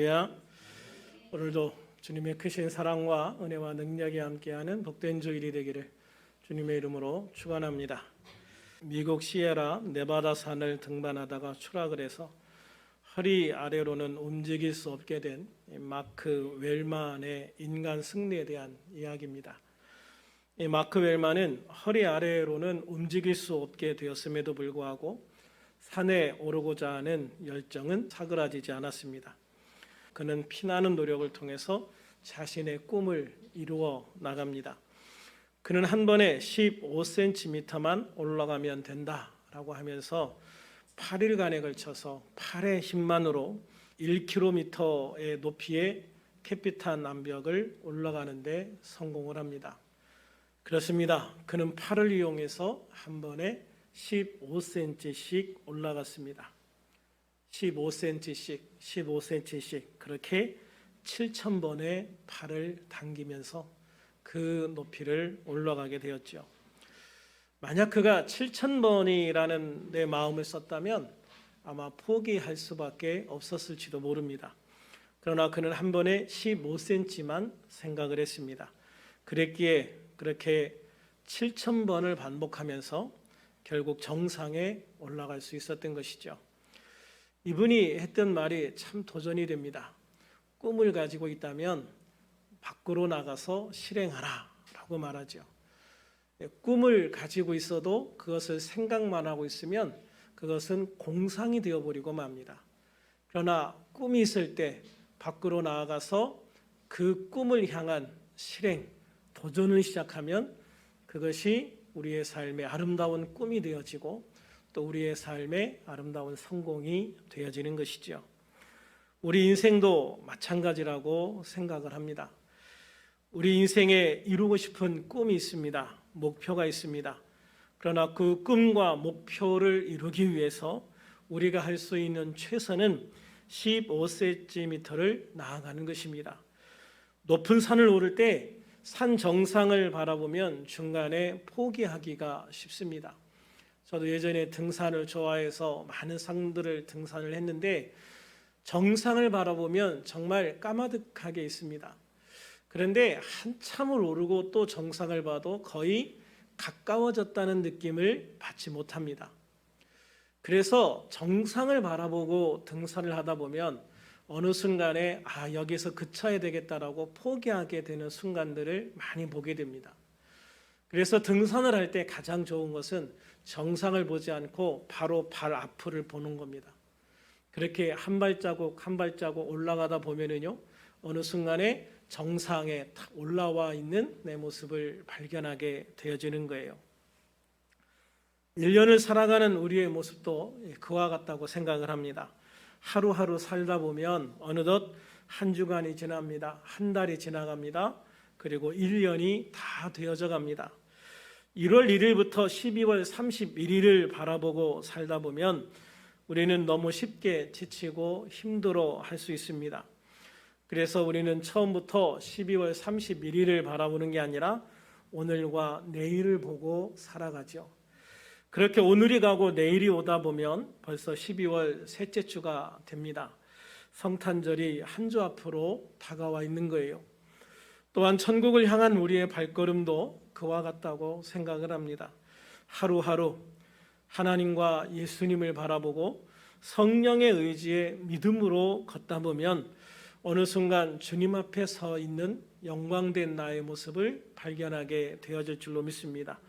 할렐루야. 오늘도 주님의 크신 사랑과 은혜와 능력이 함께하는 복된 주일이 되기를 주님의 이름으로 축원합니다. 미국 시에라 네바다 산을 등반하다가 추락을 해서 허리 아래로는 움직일 수 없게 된 마크 웰만의 인간 승리에 대한 이야기입니다. 이 마크 웰만은 허리 아래로는 움직일 수 없게 되었음에도 불구하고 산에 오르고자 하는 열정은 사그라지지 않았습니다. 그는 피나는 노력을 통해서 자신의 꿈을 이루어 나갑니다. 그는 한 번에 15cm만 올라가면 된다라고 하면서 8일간에 걸쳐서 팔의 힘만으로 1km의 높이의 캐피탄 암벽을 올라가는 데 성공을 합니다. 그렇습니다. 그는 팔을 이용해서 한 번에 15cm씩 올라갔습니다. 15cm씩 그렇게 7,000번의 팔을 당기면서 그 높이를 올라가게 되었죠. 만약 그가 7,000번이라는 내 마음을 썼다면 아마 포기할 수밖에 없었을지도 모릅니다. 그러나 그는 한 번에 15cm만 생각을 했습니다. 그랬기에 그렇게 7,000번을 반복하면서 결국 정상에 올라갈 수 있었던 것이죠. 이분이 했던 말이 참 도전이 됩니다. 꿈을 가지고 있다면 밖으로 나가서 실행하라 라고 말하죠. 꿈을 가지고 있어도 그것을 생각만 하고 있으면 그것은 공상이 되어버리고 맙니다. 그러나 꿈이 있을 때 밖으로 나아가서 그 꿈을 향한 실행, 도전을 시작하면 그것이 우리의 삶의 아름다운 꿈이 되어지고 또 우리의 삶의 아름다운 성공이 되어지는 것이죠. 우리 인생도 마찬가지라고 생각을 합니다. 우리 인생에 이루고 싶은 꿈이 있습니다. 목표가 있습니다. 그러나 그 꿈과 목표를 이루기 위해서 우리가 할 수 있는 최선은 15cm를 나아가는 것입니다. 높은 산을 오를 때 산 정상을 바라보면 중간에 포기하기가 쉽습니다. 저도 예전에 등산을 좋아해서 많은 산들을 등산을 했는데 정상을 바라보면 정말 까마득하게 있습니다. 그런데 한참을 오르고 또 정상을 봐도 거의 가까워졌다는 느낌을 받지 못합니다. 그래서 정상을 바라보고 등산을 하다 보면 어느 순간에 여기서 그쳐야 되겠다라고 포기하게 되는 순간들을 많이 보게 됩니다. 그래서 등산을 할 때 가장 좋은 것은 정상을 보지 않고 바로 발 앞을 보는 겁니다. 그렇게 한 발자국 한 발자국 올라가다 보면은요, 어느 순간에 정상에 딱 올라와 있는 내 모습을 발견하게 되어지는 거예요. 1년을 살아가는 우리의 모습도 그와 같다고 생각을 합니다. 하루하루 살다 보면 어느덧 한 주간이 지납니다. 한 달이 지나갑니다. 그리고 1년이 다 되어져 갑니다. 1월 1일부터 12월 31일을 바라보고 살다 보면 우리는 너무 쉽게 지치고 힘들어 할 수 있습니다. 그래서 우리는 처음부터 12월 31일을 바라보는 게 아니라 오늘과 내일을 보고 살아가죠. 그렇게 오늘이 가고 내일이 오다 보면 벌써 12월 셋째 주가 됩니다. 성탄절이 한 주 앞으로 다가와 있는 거예요. 또한 천국을 향한 우리의 발걸음도 그와 같다고 생각을 합니다. 하루하루 하나님과 예수님을 바라보고 성령의 의지에 믿음으로 걷다 보면 어느 순간 주님 앞에 서 있는 영광된 나의 모습을 발견하게 되어질 줄로 믿습니다.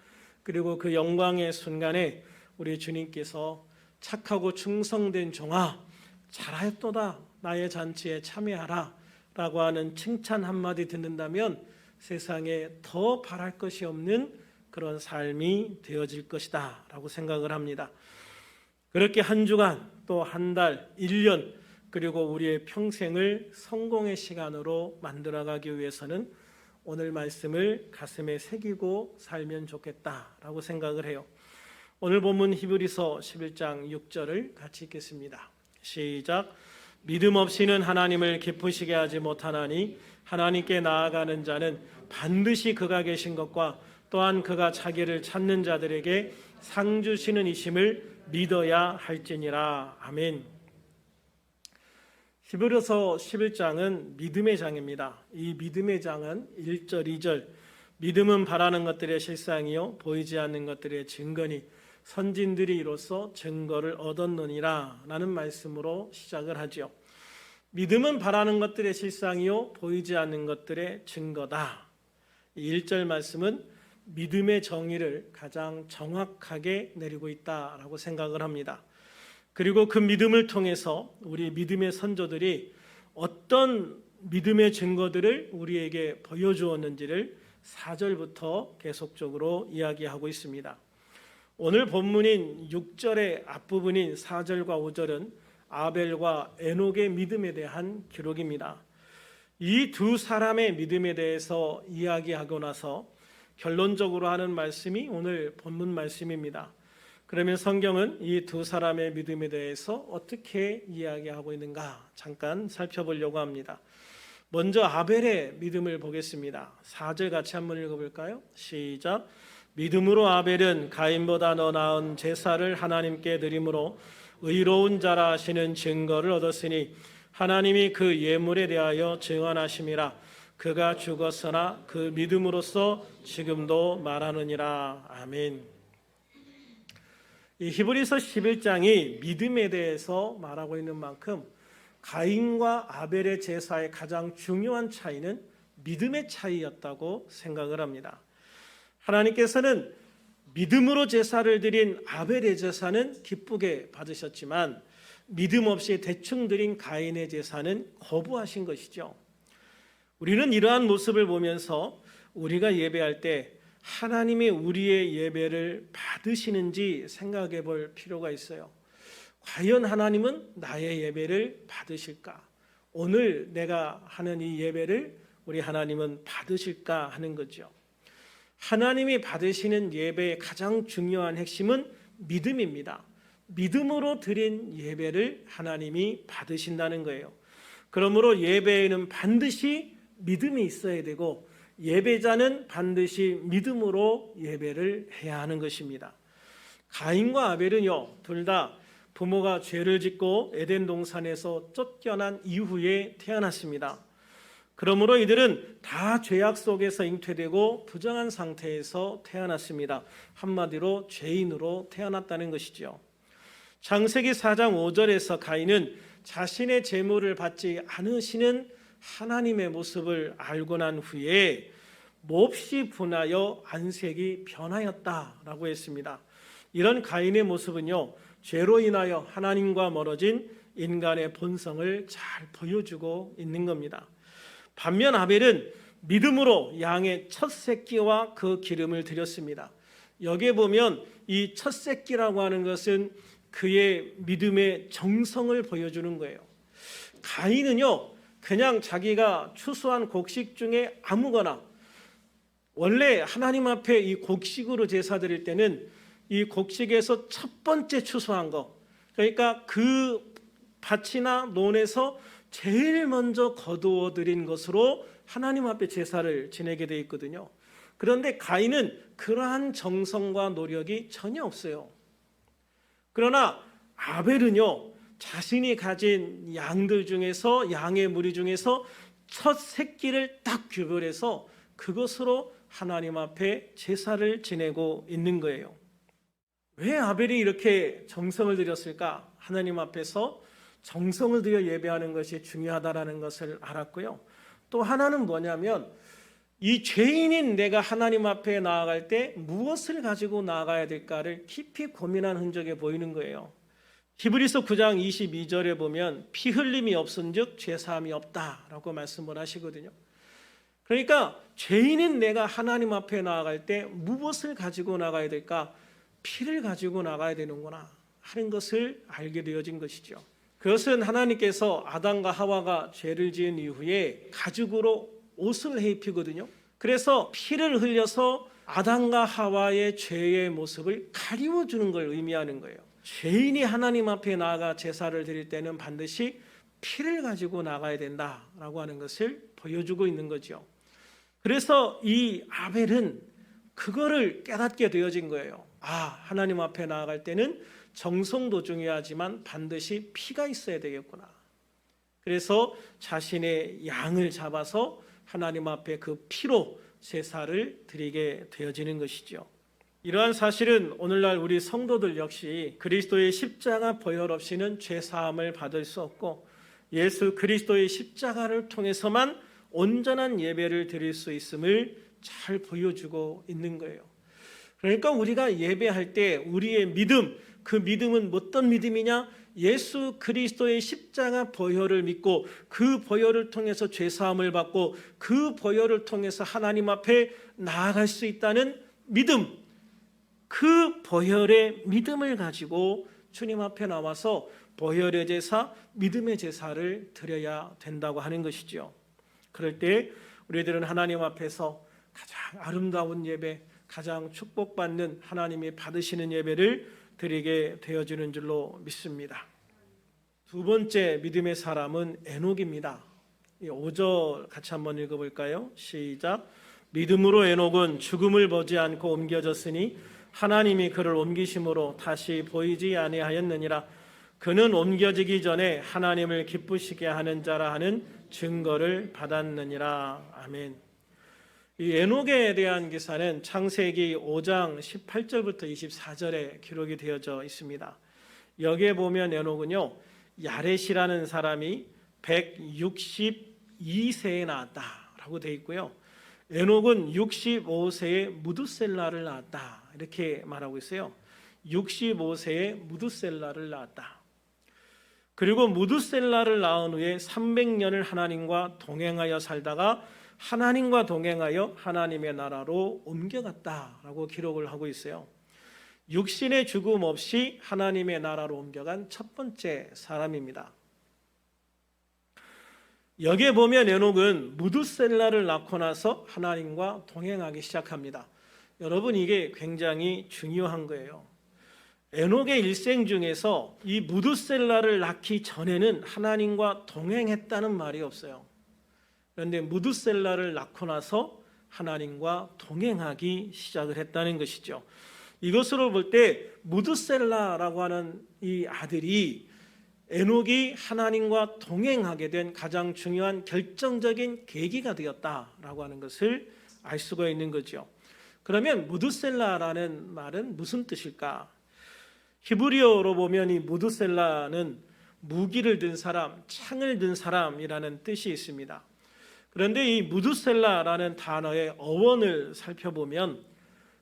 그리고 그 영광의 순간에 우리 주님께서 착하고 충성된 종아 잘하였도다 나의 잔치에 참여하라 라고 하는 칭찬 한마디 듣는다면 세상에 더 바랄 것이 없는 그런 삶이 되어질 것이다 라고 생각을 합니다. 그렇게 한 주간 또 한 달, 1년 그리고 우리의 평생을 성공의 시간으로 만들어가기 위해서는 오늘 말씀을 가슴에 새기고 살면 좋겠다라고 생각을 해요. 오늘 본문 히브리서 11장 6절을 같이 읽겠습니다. 시작. 믿음 없이는 하나님을 기쁘시게 하지 못하나니 하나님께 나아가는 자는 반드시 그가 계신 것과 또한 그가 자기를 찾는 자들에게 상 주시는 이심을 믿어야 할지니라. 아멘. 히브리서 11장은 믿음의 장입니다. 이 믿음의 장은 1절, 2절 믿음은 바라는 것들의 실상이요 보이지 않는 것들의 증거니 선진들이 이로써 증거를 얻었느니라 라는 말씀으로 시작을 하죠. 믿음은 바라는 것들의 실상이요 보이지 않는 것들의 증거다. 이 1절 말씀은 믿음의 정의를 가장 정확하게 내리고 있다라고 생각을 합니다. 그리고 그 믿음을 통해서 우리 믿음의 선조들이 어떤 믿음의 증거들을 우리에게 보여주었는지를 4절부터 계속적으로 이야기하고 있습니다. 오늘 본문인 6절의 앞부분인 4절과 5절은 아벨과 에녹의 믿음에 대한 기록입니다. 이 두 사람의 믿음에 대해서 이야기하고 나서 결론적으로 하는 말씀이 오늘 본문 말씀입니다. 그러면 성경은 이 두 사람의 믿음에 대해서 어떻게 이야기하고 있는가 잠깐 살펴보려고 합니다. 먼저 아벨의 믿음을 보겠습니다. 4절 같이 한번 읽어볼까요? 시작. 믿음으로 아벨은 가인보다 더 나은 제사를 하나님께 드림으로 의로운 자라 하시는 증거를 얻었으니 하나님이 그 예물에 대하여 증언하심이라. 그가 죽었으나 그 믿음으로써 지금도 말하느니라. 아멘. 이 히브리서 11장이 믿음에 대해서 말하고 있는 만큼 가인과 아벨의 제사의 가장 중요한 차이는 믿음의 차이였다고 생각을 합니다. 하나님께서는 믿음으로 제사를 드린 아벨의 제사는 기쁘게 받으셨지만 믿음 없이 대충 드린 가인의 제사는 거부하신 것이죠. 우리는 이러한 모습을 보면서 우리가 예배할 때 하나님이 우리의 예배를 받으시는지 생각해 볼 필요가 있어요. 과연 하나님은 나의 예배를 받으실까? 오늘 내가 하는 이 예배를 우리 하나님은 받으실까 하는 거죠. 하나님이 받으시는 예배의 가장 중요한 핵심은 믿음입니다. 믿음으로 드린 예배를 하나님이 받으신다는 거예요. 그러므로 예배에는 반드시 믿음이 있어야 되고 예배자는 반드시 믿음으로 예배를 해야 하는 것입니다. 가인과 아벨은요, 둘 다 부모가 죄를 짓고 에덴 동산에서 쫓겨난 이후에 태어났습니다. 그러므로 이들은 다 죄악 속에서 잉태되고 부정한 상태에서 태어났습니다. 한마디로 죄인으로 태어났다는 것이죠. 창세기 4장 5절에서 가인은 자신의 재물을 받지 않으시는 하나님의 모습을 알고 난 후에 몹시 분하여 안색이 변하였다라고 했습니다. 이런 가인의 모습은요, 죄로 인하여 하나님과 멀어진 인간의 본성을 잘 보여주고 있는 겁니다. 반면 아벨은 믿음으로 양의 첫 새끼와 그 기름을 드렸습니다. 여기에 보면 이 첫 새끼라고 하는 것은 그의 믿음의 정성을 보여주는 거예요. 가인은요, 그냥 자기가 추수한 곡식 중에 아무거나, 원래 하나님 앞에 이 곡식으로 제사 드릴 때는 이 곡식에서 첫 번째 추수한 거, 그러니까 그 밭이나 논에서 제일 먼저 거두어 드린 것으로 하나님 앞에 제사를 지내게 돼 있거든요. 그런데 가인은 그러한 정성과 노력이 전혀 없어요. 그러나 아벨은요, 자신이 가진 양들 중에서, 양의 무리 중에서 첫 새끼를 딱 구별해서 그것으로 하나님 앞에 제사를 지내고 있는 거예요. 왜 아벨이 이렇게 정성을 들였을까? 하나님 앞에서 정성을 들여 예배하는 것이 중요하다는 것을 알았고요. 또 하나는 뭐냐면 이 죄인인 내가 하나님 앞에 나아갈 때 무엇을 가지고 나아가야 될까를 깊이 고민한 흔적이 보이는 거예요. 히브리서 9장 22절에 보면 피 흘림이 없은즉 죄사함이 없다라고 말씀을 하시거든요. 그러니까 죄인인 내가 하나님 앞에 나아갈 때 무엇을 가지고 나가야 될까? 피를 가지고 나가야 되는구나 하는 것을 알게 되어진 것이죠. 그것은 하나님께서 아담과 하와가 죄를 지은 이후에 가죽으로 옷을 입히거든요. 그래서 피를 흘려서 아담과 하와의 죄의 모습을 가리워주는 걸 의미하는 거예요. 죄인이 하나님 앞에 나아가 제사를 드릴 때는 반드시 피를 가지고 나가야 된다라고 하는 것을 보여주고 있는 거죠. 그래서 이 아벨은 그거를 깨닫게 되어진 거예요. 하나님 앞에 나아갈 때는 정성도 중요하지만 반드시 피가 있어야 되겠구나. 그래서 자신의 양을 잡아서 하나님 앞에 그 피로 제사를 드리게 되어지는 것이죠. 이러한 사실은 오늘날 우리 성도들 역시 그리스도의 십자가 보혈 없이는 죄 사함을 받을 수 없고 예수 그리스도의 십자가를 통해서만 온전한 예배를 드릴 수 있음을 잘 보여주고 있는 거예요. 그러니까 우리가 예배할 때 우리의 믿음, 그 믿음은 어떤 믿음이냐? 예수 그리스도의 십자가 보혈을 믿고 그 보혈을 통해서 죄 사함을 받고 그 보혈을 통해서 하나님 앞에 나아갈 수 있다는 믿음, 그 보혈의 믿음을 가지고 주님 앞에 나와서 보혈의 제사, 믿음의 제사를 드려야 된다고 하는 것이죠. 그럴 때 우리들은 하나님 앞에서 가장 아름다운 예배, 가장 축복받는 하나님이 받으시는 예배를 드리게 되어지는 줄로 믿습니다. 두 번째 믿음의 사람은 에녹입니다. 5절 같이 한번 읽어볼까요? 시작. 믿음으로 에녹은 죽음을 보지 않고 옮겨졌으니 하나님이 그를 옮기심으로 다시 보이지 아니하였느니라. 그는 옮겨지기 전에 하나님을 기쁘시게 하는 자라 하는 증거를 받았느니라. 아멘. 이 에녹에 대한 기사는 창세기 5장 18절부터 24절에 기록이 되어져 있습니다. 여기에 보면 에녹은요, 야렛이라는 사람이 162세에 낳았다라고 되어 있고요. 에녹은 65세에 무두셀라를 낳았다 이렇게 말하고 있어요. 65세에 무두셀라를 낳았다. 그리고 무두셀라를 낳은 후에 300년을 하나님과 동행하여 살다가 하나님과 동행하여 하나님의 나라로 옮겨갔다라고 기록을 하고 있어요. 육신의 죽음 없이 하나님의 나라로 옮겨간 첫 번째 사람입니다. 여기에 보면 에녹은 무두셀라를 낳고 나서 하나님과 동행하기 시작합니다. 여러분, 이게 굉장히 중요한 거예요. 에녹의 일생 중에서 이 무두셀라를 낳기 전에는 하나님과 동행했다는 말이 없어요. 그런데 무두셀라를 낳고 나서 하나님과 동행하기 시작을 했다는 것이죠. 이것으로 볼 때 무두셀라라고 하는 이 아들이 에녹이 하나님과 동행하게 된 가장 중요한 결정적인 계기가 되었다라고 하는 것을 알 수가 있는 거죠. 그러면 무두셀라라는 말은 무슨 뜻일까? 히브리어로 보면 이 무두셀라는 무기를 든 사람, 창을 든 사람이라는 뜻이 있습니다. 그런데 이 무두셀라라는 단어의 어원을 살펴보면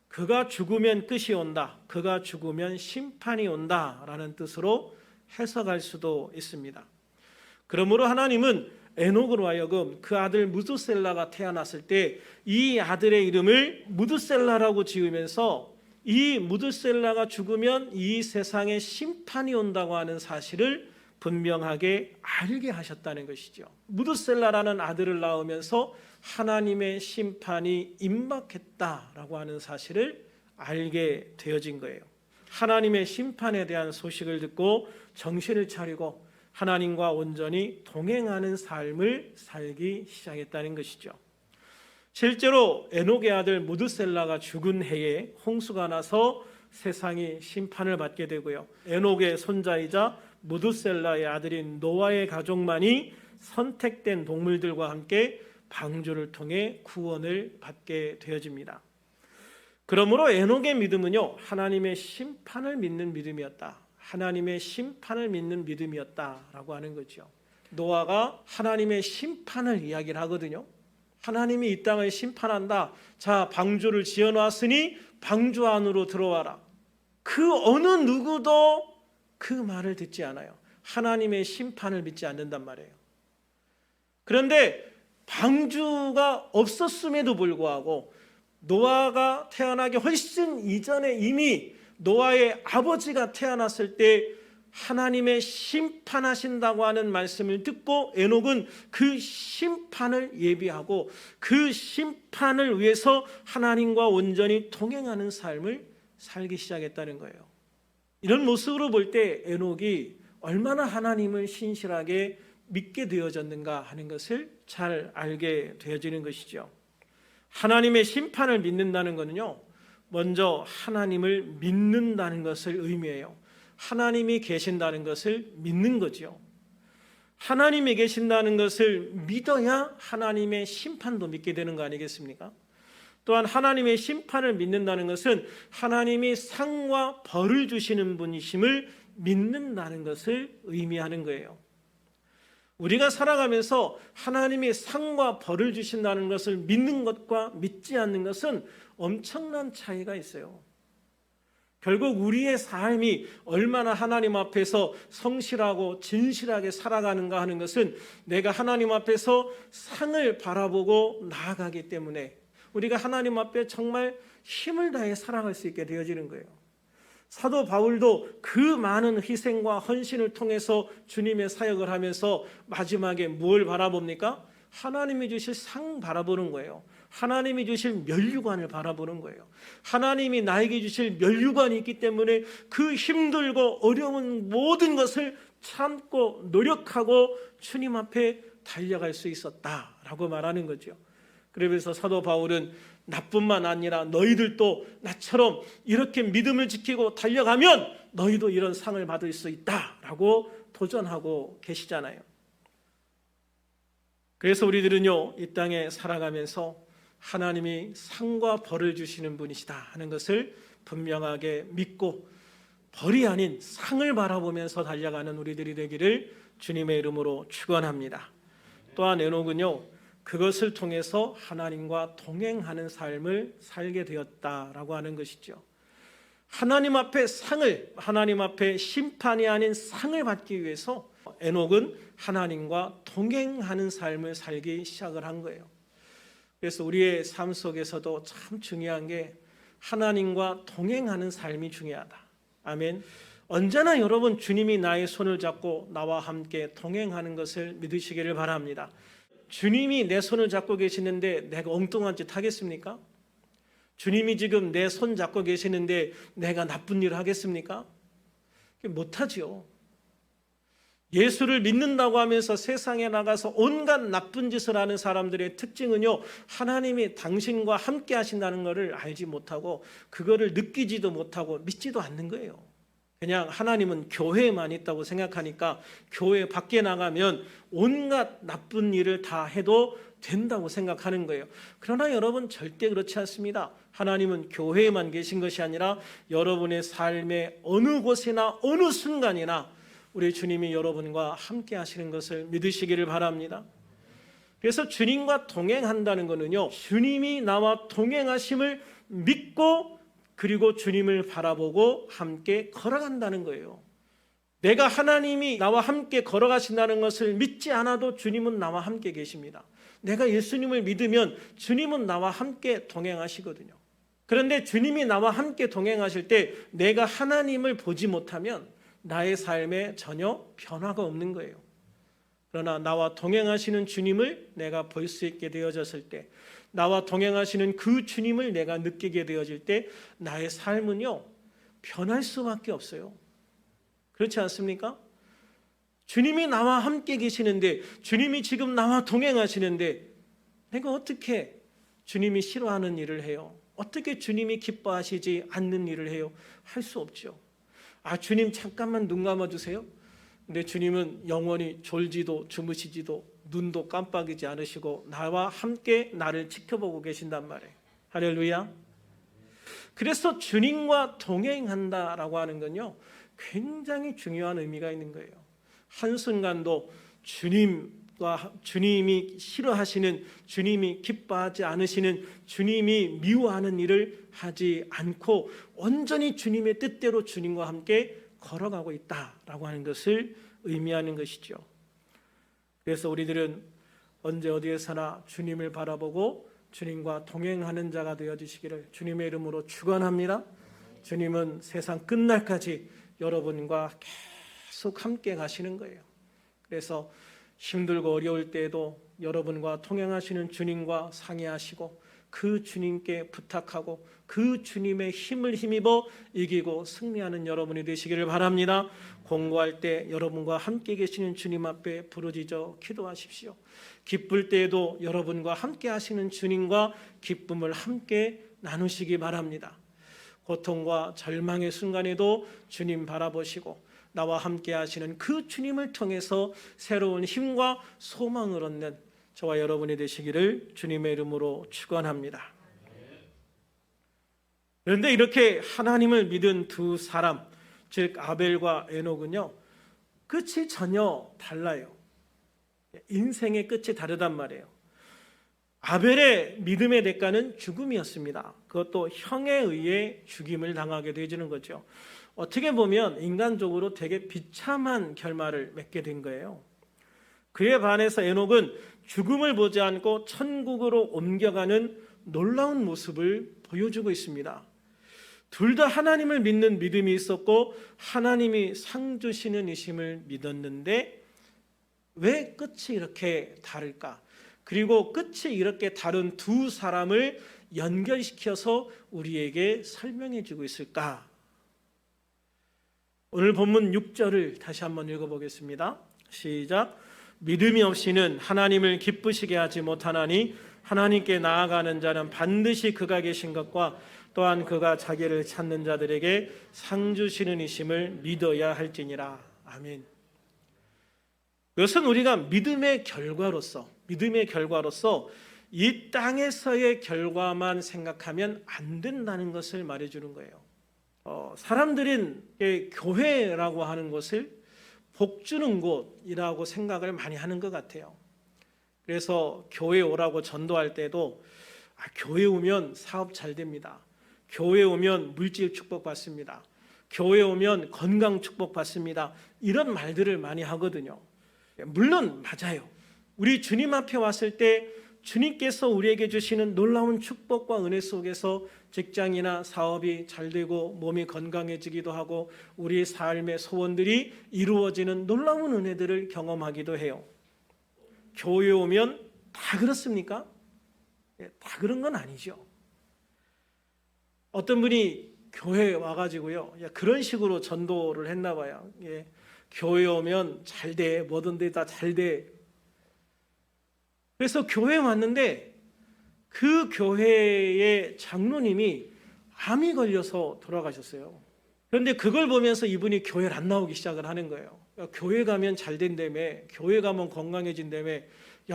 그가 죽으면 끝이 온다, 그가 죽으면 심판이 온다라는 뜻으로 해석할 수도 있습니다. 그러므로 하나님은 에녹으로 하여금 그 아들 무두셀라가 태어났을 때 이 아들의 이름을 무두셀라라고 지으면서 이 무두셀라가 죽으면 이 세상에 심판이 온다고 하는 사실을 분명하게 알게 하셨다는 것이죠. 무두셀라라는 아들을 낳으면서 하나님의 심판이 임박했다라고 하는 사실을 알게 되어진 거예요. 하나님의 심판에 대한 소식을 듣고 정신을 차리고 하나님과 온전히 동행하는 삶을 살기 시작했다는 것이죠. 실제로 에녹의 아들 무두셀라가 죽은 해에 홍수가 나서 세상이 심판을 받게 되고요. 에녹의 손자이자 무두셀라의 아들인 노아의 가족만이 선택된 동물들과 함께 방주를 통해 구원을 받게 되어집니다. 그러므로 에녹의 믿음은요, 하나님의 심판을 믿는 믿음이었다. 하나님의 심판을 믿는 믿음이었다라고 하는 거죠. 노아가 하나님의 심판을 이야기를 하거든요. 하나님이 이 땅을 심판한다. 자, 방주를 지어놨으니 방주 안으로 들어와라. 그 어느 누구도 그 말을 듣지 않아요. 하나님의 심판을 믿지 않는단 말이에요. 그런데 방주가 없었음에도 불구하고 노아가 태어나기 훨씬 이전에 이미 노아의 아버지가 태어났을 때 하나님의 심판하신다고 하는 말씀을 듣고 에녹은 그 심판을 예비하고 그 심판을 위해서 하나님과 온전히 동행하는 삶을 살기 시작했다는 거예요. 이런 모습으로 볼 때 에녹이 얼마나 하나님을 신실하게 믿게 되어졌는가 하는 것을 잘 알게 되어지는 것이죠. 하나님의 심판을 믿는다는 것은요, 먼저 하나님을 믿는다는 것을 의미해요. 하나님이 계신다는 것을 믿는 거죠. 하나님이 계신다는 것을 믿어야 하나님의 심판도 믿게 되는 거 아니겠습니까? 또한 하나님의 심판을 믿는다는 것은 하나님이 상과 벌을 주시는 분이심을 믿는다는 것을 의미하는 거예요. 우리가 살아가면서 하나님이 상과 벌을 주신다는 것을 믿는 것과 믿지 않는 것은 엄청난 차이가 있어요. 결국 우리의 삶이 얼마나 하나님 앞에서 성실하고 진실하게 살아가는가 하는 것은 내가 하나님 앞에서 상을 바라보고 나아가기 때문에 우리가 하나님 앞에 정말 힘을 다해 살아갈 수 있게 되어지는 거예요. 사도 바울도 그 많은 희생과 헌신을 통해서 주님의 사역을 하면서 마지막에 뭘 바라봅니까? 하나님이 주실 상 바라보는 거예요. 하나님이 주실 면류관을 바라보는 거예요. 하나님이 나에게 주실 면류관이 있기 때문에 그 힘들고 어려운 모든 것을 참고 노력하고 주님 앞에 달려갈 수 있었다라고 말하는 거죠. 그러면서 사도 바울은 나뿐만 아니라 너희들도 나처럼 이렇게 믿음을 지키고 달려가면 너희도 이런 상을 받을 수 있다라고 도전하고 계시잖아요. 그래서 우리들은요, 이 땅에 살아가면서 하나님이 상과 벌을 주시는 분이시다 하는 것을 분명하게 믿고 벌이 아닌 상을 바라보면서 달려가는 우리들이 되기를 주님의 이름으로 축원합니다. 또한 에녹은요, 그것을 통해서 하나님과 동행하는 삶을 살게 되었다라고 하는 것이죠. 하나님 앞에 상을, 하나님 앞에 심판이 아닌 상을 받기 위해서 에녹은 하나님과 동행하는 삶을 살기 시작을 한 거예요. 그래서 우리의 삶 속에서도 참 중요한 게 하나님과 동행하는 삶이 중요하다. 아멘. 언제나 여러분 주님이 나의 손을 잡고 나와 함께 동행하는 것을 믿으시기를 바랍니다. 주님이 내 손을 잡고 계시는데 내가 엉뚱한 짓 하겠습니까? 주님이 지금 내 손 잡고 계시는데 내가 나쁜 일을 하겠습니까? 못하지요. 예수를 믿는다고 하면서 세상에 나가서 온갖 나쁜 짓을 하는 사람들의 특징은요, 하나님이 당신과 함께 하신다는 것을 알지 못하고 그거를 느끼지도 못하고 믿지도 않는 거예요. 그냥 하나님은 교회에만 있다고 생각하니까 교회 밖에 나가면 온갖 나쁜 일을 다 해도 된다고 생각하는 거예요. 그러나 여러분 절대 그렇지 않습니다. 하나님은 교회에만 계신 것이 아니라 여러분의 삶의 어느 곳이나 어느 순간이나 우리 주님이 여러분과 함께 하시는 것을 믿으시기를 바랍니다. 그래서 주님과 동행한다는 것은요, 주님이 나와 동행하심을 믿고 그리고 주님을 바라보고 함께 걸어간다는 거예요. 내가 하나님이 나와 함께 걸어가신다는 것을 믿지 않아도 주님은 나와 함께 계십니다. 내가 예수님을 믿으면 주님은 나와 함께 동행하시거든요. 그런데 주님이 나와 함께 동행하실 때 내가 하나님을 보지 못하면 나의 삶에 전혀 변화가 없는 거예요. 그러나 나와 동행하시는 주님을 내가 볼 수 있게 되어졌을 때, 나와 동행하시는 그 주님을 내가 느끼게 되어질 때 나의 삶은요, 변할 수밖에 없어요. 그렇지 않습니까? 주님이 나와 함께 계시는데, 주님이 지금 나와 동행하시는데 내가 어떻게 주님이 싫어하는 일을 해요? 어떻게 주님이 기뻐하시지 않는 일을 해요? 할 수 없죠. 주님 잠깐만 눈 감아주세요. 근데 주님은 영원히 졸지도 주무시지도 눈도 깜빡이지 않으시고 나와 함께 나를 지켜보고 계신단 말이에요. 할렐루야. 그래서 주님과 동행한다라고 하는 건요, 굉장히 중요한 의미가 있는 거예요. 한순간도 주님이 싫어하시는, 주님이 기뻐하지 않으시는, 주님이 미워하는 일을 하지 않고 온전히 주님의 뜻대로 주님과 함께 걸어가고 있다라고 하는 것을 의미하는 것이죠. 그래서 우리들은 언제 어디에서나 주님을 바라보고 주님과 동행하는 자가 되어주시기를 주님의 이름으로 축원합니다. 주님은 세상 끝날까지 여러분과 계속 함께 가시는 거예요. 그래서 힘들고 어려울 때에도 여러분과 동행하시는 주님과 상의하시고 그 주님께 부탁하고 그 주님의 힘을 힘입어 이기고 승리하는 여러분이 되시기를 바랍니다. 공부할 때 여러분과 함께 계시는 주님 앞에 부르짖어 기도하십시오. 기쁠 때에도 여러분과 함께 하시는 주님과 기쁨을 함께 나누시기 바랍니다. 고통과 절망의 순간에도 주님 바라보시고 나와 함께 하시는 그 주님을 통해서 새로운 힘과 소망을 얻는 저와 여러분이 되시기를 주님의 이름으로 축원합니다. 그런데 이렇게 하나님을 믿은 두 사람, 즉 아벨과 에녹은요, 끝이 전혀 달라요. 인생의 끝이 다르단 말이에요. 아벨의 믿음의 대가는 죽음이었습니다. 그것도 형에 의해 죽임을 당하게 되어지는 거죠. 어떻게 보면 인간적으로 되게 비참한 결말을 맺게 된 거예요. 그에 반해서 에녹은 죽음을 보지 않고 천국으로 옮겨가는 놀라운 모습을 보여주고 있습니다. 둘 다 하나님을 믿는 믿음이 있었고 하나님이 상 주시는 이심을 믿었는데 왜 끝이 이렇게 다를까? 그리고 끝이 이렇게 다른 두 사람을 연결시켜서 우리에게 설명해 주고 있을까? 오늘 본문 6절을 다시 한번 읽어보겠습니다. 시작. 믿음이 없이는 하나님을 기쁘시게 하지 못하나니 하나님께 나아가는 자는 반드시 그가 계신 것과 또한 그가 자기를 찾는 자들에게 상 주시는 이심을 믿어야 할지니라. 아멘. 이것은 우리가 믿음의 결과로서 이 땅에서의 결과만 생각하면 안 된다는 것을 말해주는 거예요. 사람들은 교회라고 하는 것을 복 주는 곳이라고 생각을 많이 하는 것 같아요. 그래서 교회 오라고 전도할 때도 교회 오면 사업 잘 됩니다. 교회 오면 물질 축복 받습니다. 교회 오면 건강 축복 받습니다. 이런 말들을 많이 하거든요. 물론 맞아요. 우리 주님 앞에 왔을 때 주님께서 우리에게 주시는 놀라운 축복과 은혜 속에서 직장이나 사업이 잘 되고 몸이 건강해지기도 하고 우리의 삶의 소원들이 이루어지는 놀라운 은혜들을 경험하기도 해요. 교회 오면 다 그렇습니까? 다 그런 건 아니죠. 어떤 분이 교회에 와가지고요, 그런 식으로 전도를 했나 봐요. 교회 오면 잘 돼, 뭐든 다 잘 돼. 그래서 교회에 왔는데 그 교회의 장로님이 암이 걸려서 돌아가셨어요. 그런데 그걸 보면서 이분이 교회를 안 나오기 시작을 하는 거예요. 교회 가면 잘 된다며, 교회 가면 건강해진다며,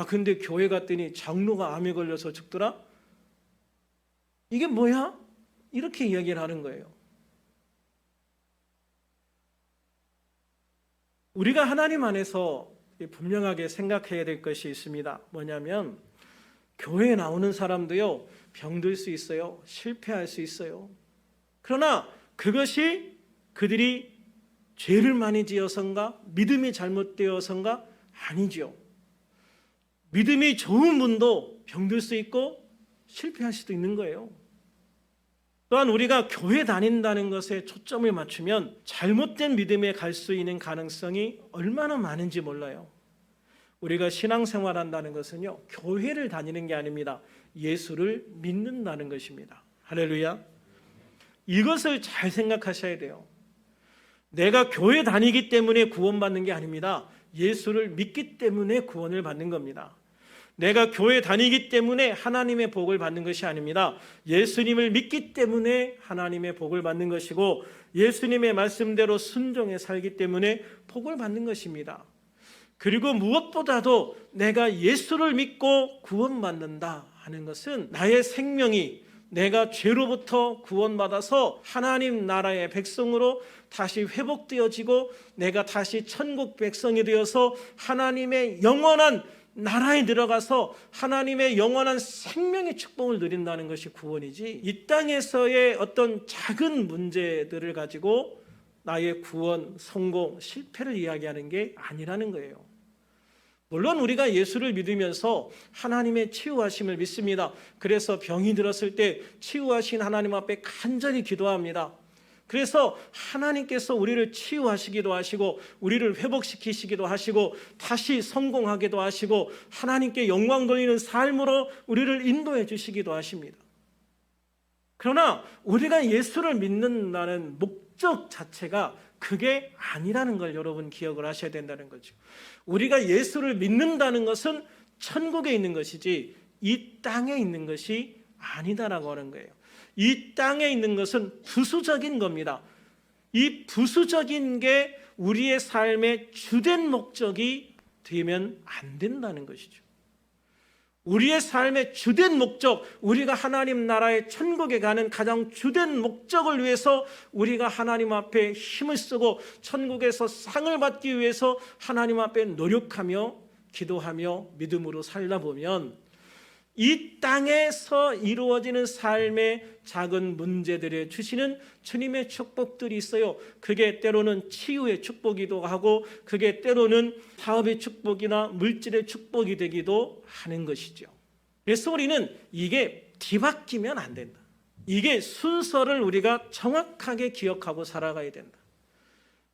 근데 교회 갔더니 장로가 암에 걸려서 죽더라? 이게 뭐야? 이렇게 이야기를 하는 거예요. 우리가 하나님 안에서 분명하게 생각해야 될 것이 있습니다. 뭐냐면 교회에 나오는 사람도요, 병들 수 있어요. 실패할 수 있어요. 그러나 그것이 그들이 죄를 많이 지어서인가, 믿음이 잘못되어서인가? 아니죠. 믿음이 좋은 분도 병들 수 있고 실패할 수도 있는 거예요. 또한 우리가 교회 다닌다는 것에 초점을 맞추면 잘못된 믿음에 갈 수 있는 가능성이 얼마나 많은지 몰라요. 우리가 신앙생활 한다는 것은요, 교회를 다니는 게 아닙니다. 예수를 믿는다는 것입니다. 할렐루야. 이것을 잘 생각하셔야 돼요. 내가 교회 다니기 때문에 구원받는 게 아닙니다. 예수를 믿기 때문에 구원을 받는 겁니다. 내가 교회 다니기 때문에 하나님의 복을 받는 것이 아닙니다. 예수님을 믿기 때문에 하나님의 복을 받는 것이고 예수님의 말씀대로 순종해 살기 때문에 복을 받는 것입니다. 그리고 무엇보다도 내가 예수를 믿고 구원받는다 하는 것은 나의 생명이 내가 죄로부터 구원받아서 하나님 나라의 백성으로 다시 회복되어지고 내가 다시 천국 백성이 되어서 하나님의 영원한 나라에 들어가서 하나님의 영원한 생명의 축복을 누린다는 것이 구원이지, 이 땅에서의 어떤 작은 문제들을 가지고 나의 구원, 성공, 실패를 이야기하는 게 아니라는 거예요. 물론 우리가 예수를 믿으면서 하나님의 치유하심을 믿습니다. 그래서 병이 들었을 때 치유하신 하나님 앞에 간절히 기도합니다. 그래서 하나님께서 우리를 치유하시기도 하시고 우리를 회복시키시기도 하시고 다시 성공하기도 하시고 하나님께 영광 돌리는 삶으로 우리를 인도해 주시기도 하십니다. 그러나 우리가 예수를 믿는다는 목적 자체가 그게 아니라는 걸 여러분 기억을 하셔야 된다는 거죠. 우리가 예수를 믿는다는 것은 천국에 있는 것이지 이 땅에 있는 것이 아니다라고 하는 거예요. 이 땅에 있는 것은 부수적인 겁니다. 이 부수적인 게 우리의 삶의 주된 목적이 되면 안 된다는 것이죠. 우리의 삶의 주된 목적, 우리가 하나님 나라의 천국에 가는 가장 주된 목적을 위해서 우리가 하나님 앞에 힘을 쓰고 천국에서 상을 받기 위해서 하나님 앞에 노력하며 기도하며 믿음으로 살다 보면 이 땅에서 이루어지는 삶의 작은 문제들에 주시는 주님의 축복들이 있어요. 그게 때로는 치유의 축복이기도 하고 그게 때로는 사업의 축복이나 물질의 축복이 되기도 하는 것이죠. 그래서 우리는 이게 뒤바뀌면 안 된다. 이게 순서를 우리가 정확하게 기억하고 살아가야 된다.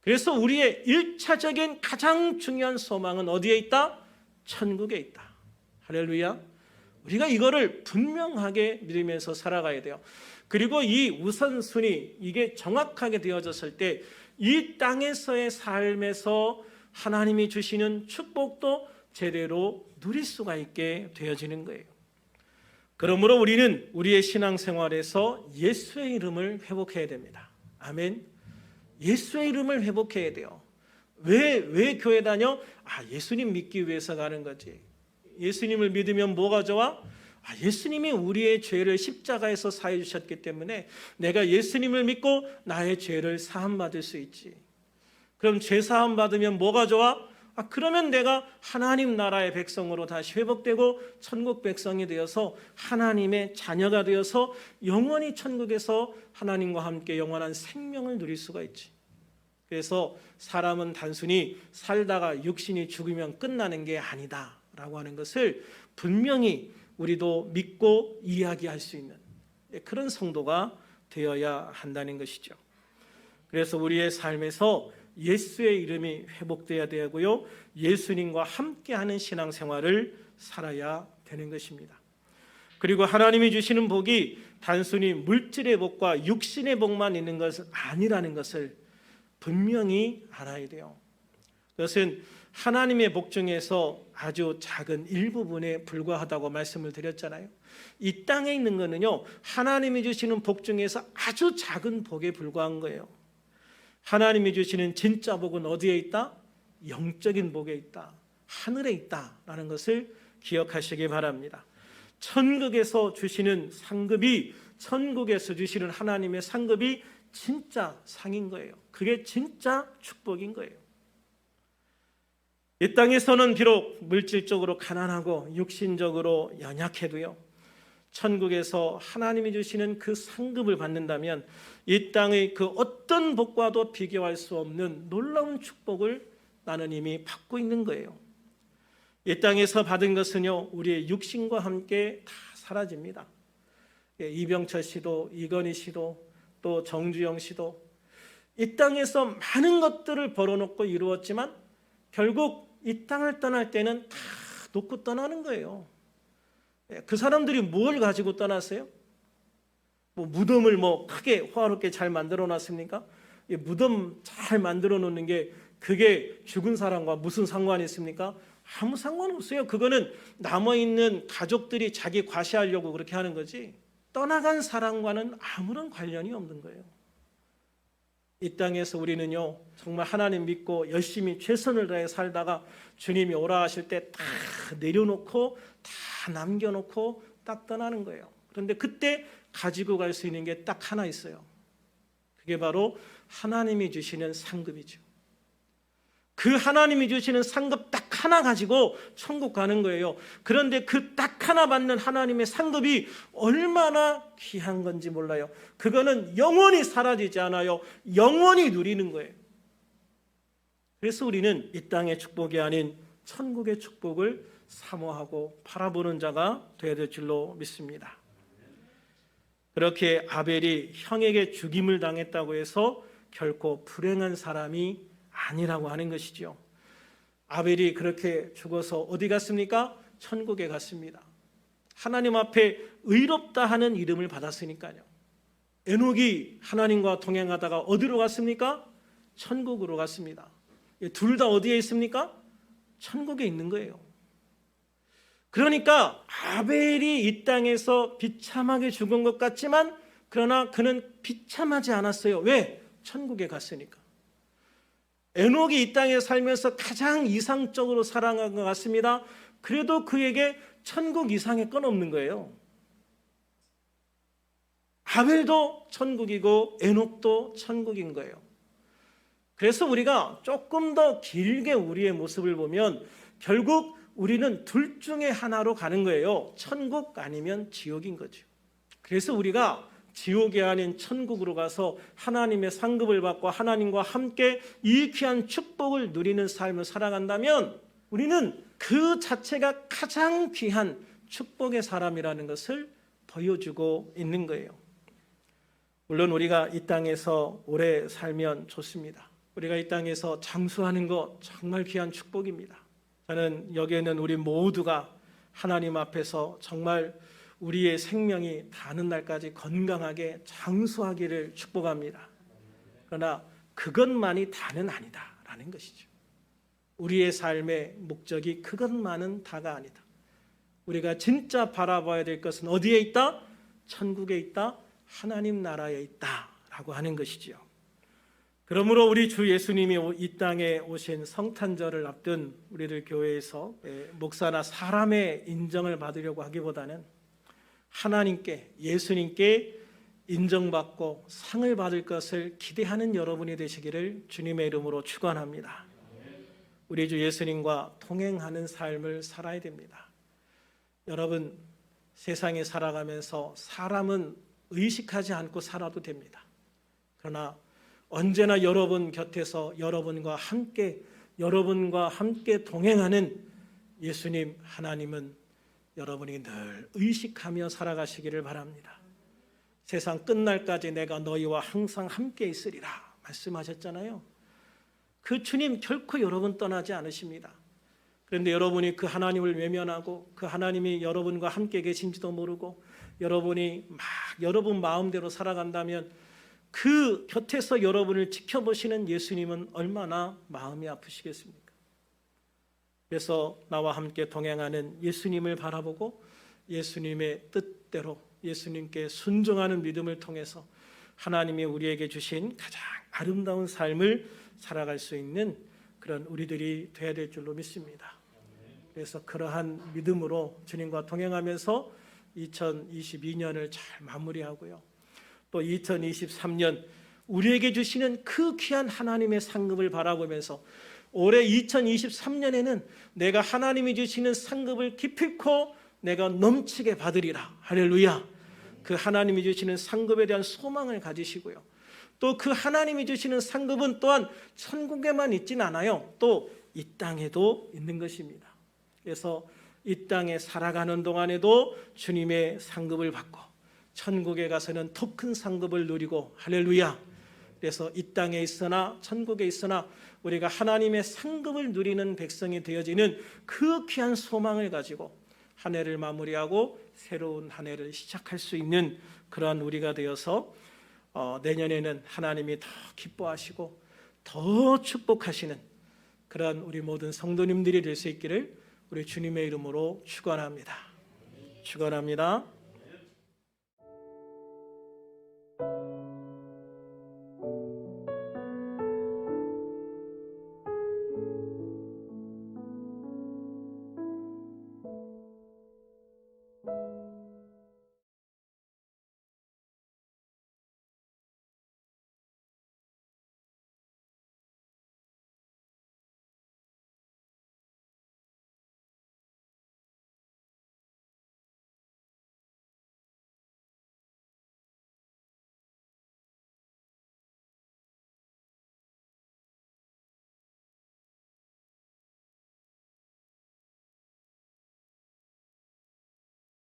그래서 우리의 1차적인 가장 중요한 소망은 어디에 있다? 천국에 있다. 할렐루야. 우리가 이거를 분명하게 믿으면서 살아가야 돼요. 그리고 이 우선순위, 이게 정확하게 되어졌을 때 이 땅에서의 삶에서 하나님이 주시는 축복도 제대로 누릴 수가 있게 되어지는 거예요. 그러므로 우리는 우리의 신앙생활에서 예수의 이름을 회복해야 됩니다. 아멘. 예수의 이름을 회복해야 돼요. 왜 교회 다녀? 예수님 믿기 위해서 가는 거지. 예수님을 믿으면 뭐가 좋아? 예수님이 우리의 죄를 십자가에서 사해 주셨기 때문에 내가 예수님을 믿고 나의 죄를 사함받을 수 있지. 그럼 죄 사함 받으면 뭐가 좋아? 그러면 내가 하나님 나라의 백성으로 다시 회복되고 천국 백성이 되어서 하나님의 자녀가 되어서 영원히 천국에서 하나님과 함께 영원한 생명을 누릴 수가 있지. 그래서 사람은 단순히 살다가 육신이 죽으면 끝나는 게 아니다라고 하는 것을 분명히 우리도 믿고 이야기할 수 있는 그런 성도가 되어야 한다는 것이죠. 그래서 우리의 삶에서 예수의 이름이 회복되어야 되고요, 예수님과 함께하는 신앙생활을 살아야 되는 것입니다. 그리고 하나님이 주시는 복이 단순히 물질의 복과 육신의 복만 있는 것은 아니라는 것을 분명히 알아야 돼요. 그것은 하나님의 복 중에서 아주 작은 일부분에 불과하다고 말씀을 드렸잖아요. 이 땅에 있는 거는요, 하나님이 주시는 복 중에서 아주 작은 복에 불과한 거예요. 하나님이 주시는 진짜 복은 어디에 있다? 영적인 복에 있다. 하늘에 있다라는 것을 기억하시기 바랍니다. 천국에서 주시는 상급이, 천국에서 주시는 하나님의 상급이 진짜 상인 거예요. 그게 진짜 축복인 거예요. 이 땅에서는 비록 물질적으로 가난하고 육신적으로 연약해도요, 천국에서 하나님이 주시는 그 상급을 받는다면 이 땅의 그 어떤 복과도 비교할 수 없는 놀라운 축복을 나는 이미 받고 있는 거예요. 이 땅에서 받은 것은요, 우리의 육신과 함께 다 사라집니다. 이병철 씨도, 이건희 씨도, 또 정주영 씨도 이 땅에서 많은 것들을 벌어놓고 이루었지만 결국 이 땅을 떠날 때는 다 놓고 떠나는 거예요. 그 사람들이 뭘 가지고 떠났어요? 무덤을 크게 호화롭게 잘 만들어 놨습니까? 무덤 잘 만들어 놓는 게 그게 죽은 사람과 무슨 상관이 있습니까? 아무 상관없어요. 그거는 남아있는 가족들이 자기 과시하려고 그렇게 하는 거지, 떠나간 사람과는 아무런 관련이 없는 거예요. 이 땅에서 우리는요, 정말 하나님 믿고 열심히 최선을 다해 살다가 주님이 오라 하실 때 다 내려놓고 다 남겨놓고 딱 떠나는 거예요. 그런데 그때 가지고 갈 수 있는 게 딱 하나 있어요. 그게 바로 하나님이 주시는 상급이죠. 그 하나님이 주시는 상급 딱 하나 가지고 천국 가는 거예요. 그런데 그 딱 하나 받는 하나님의 상급이 얼마나 귀한 건지 몰라요. 그거는 영원히 사라지지 않아요. 영원히 누리는 거예요. 그래서 우리는 이 땅의 축복이 아닌 천국의 축복을 사모하고 바라보는 자가 되어야 될 줄로 믿습니다. 그렇게 아벨이 형에게 죽임을 당했다고 해서 결코 불행한 사람이 아니라고 하는 것이죠. 아벨이 그렇게 죽어서 어디 갔습니까? 천국에 갔습니다. 하나님 앞에 의롭다 하는 이름을 받았으니까요. 에녹이 하나님과 동행하다가 어디로 갔습니까? 천국으로 갔습니다. 둘 다 어디에 있습니까? 천국에 있는 거예요. 그러니까 아벨이 이 땅에서 비참하게 죽은 것 같지만 그러나 그는 비참하지 않았어요. 왜? 천국에 갔으니까. 에녹이 이 땅에 살면서 가장 이상적으로 살아간 것 같습니다. 그래도 그에게 천국 이상의 건 없는 거예요. 아벨도 천국이고 에녹도 천국인 거예요. 그래서 우리가 조금 더 길게 우리의 모습을 보면 결국 우리는 둘 중에 하나로 가는 거예요. 천국 아니면 지옥인 거죠. 그래서 우리가 지옥이 아닌 천국으로 가서 하나님의 상급을 받고 하나님과 함께 이 귀한 축복을 누리는 삶을 살아간다면 우리는 그 자체가 가장 귀한 축복의 사람이라는 것을 보여주고 있는 거예요. 물론 우리가 이 땅에서 오래 살면 좋습니다. 우리가 이 땅에서 장수하는 것 정말 귀한 축복입니다. 저는 여기에는 우리 모두가 하나님 앞에서 정말 우리의 생명이 닿는 날까지 건강하게 장수하기를 축복합니다. 그러나 그것만이 다는 아니다라는 것이죠. 우리의 삶의 목적이 그것만은 다가 아니다. 우리가 진짜 바라봐야 될 것은 어디에 있다? 천국에 있다. 하나님 나라에 있다라고 하는 것이지요. 그러므로 우리 주 예수님이 이 땅에 오신 성탄절을 앞둔 우리들 교회에서 목사나 사람의 인정을 받으려고 하기보다는 하나님께, 예수님께 인정받고 상을 받을 것을 기대하는 여러분이 되시기를 주님의 이름으로 축원합니다. 우리 주 예수님과 동행하는 삶을 살아야 됩니다. 여러분, 세상에 살아가면서 사람은 의식하지 않고 살아도 됩니다. 그러나 언제나 여러분 곁에서 여러분과 함께 동행하는 예수님, 하나님은 여러분이 늘 의식하며 살아가시기를 바랍니다. 세상 끝날까지 내가 너희와 항상 함께 있으리라 말씀하셨잖아요. 그 주님 결코 여러분 떠나지 않으십니다. 그런데 여러분이 그 하나님을 외면하고 그 하나님이 여러분과 함께 계신지도 모르고 여러분이 막 여러분 마음대로 살아간다면 그 곁에서 여러분을 지켜보시는 예수님은 얼마나 마음이 아프시겠습니까? 그래서 나와 함께 동행하는 예수님을 바라보고 예수님의 뜻대로 예수님께 순종하는 믿음을 통해서 하나님이 우리에게 주신 가장 아름다운 삶을 살아갈 수 있는 그런 우리들이 되어야 될 줄로 믿습니다. 그래서 그러한 믿음으로 주님과 동행하면서 2022년을 잘 마무리하고요. 또 2023년 우리에게 주시는 그 귀한 하나님의 상급을 바라보면서 올해 2023년에는 내가 하나님이 주시는 상급을 기필코 내가 넘치게 받으리라. 할렐루야. 그 하나님이 주시는 상급에 대한 소망을 가지시고요. 또 그 하나님이 주시는 상급은 또한 천국에만 있진 않아요. 또 이 땅에도 있는 것입니다. 그래서 이 땅에 살아가는 동안에도 주님의 상급을 받고 천국에 가서는 더 큰 상급을 누리고 할렐루야. 그래서 이 땅에 있으나 천국에 있으나 우리가 하나님의 상급을 누리는 백성이 되어지는 그 귀한 소망을 가지고 한 해를 마무리하고 새로운 한 해를 시작할 수 있는 그러한 우리가 되어서 내년에는 하나님이 더 기뻐하시고 더 축복하시는 그러한 우리 모든 성도님들이 될 수 있기를 우리 주님의 이름으로 축원합니다. 축원합니다.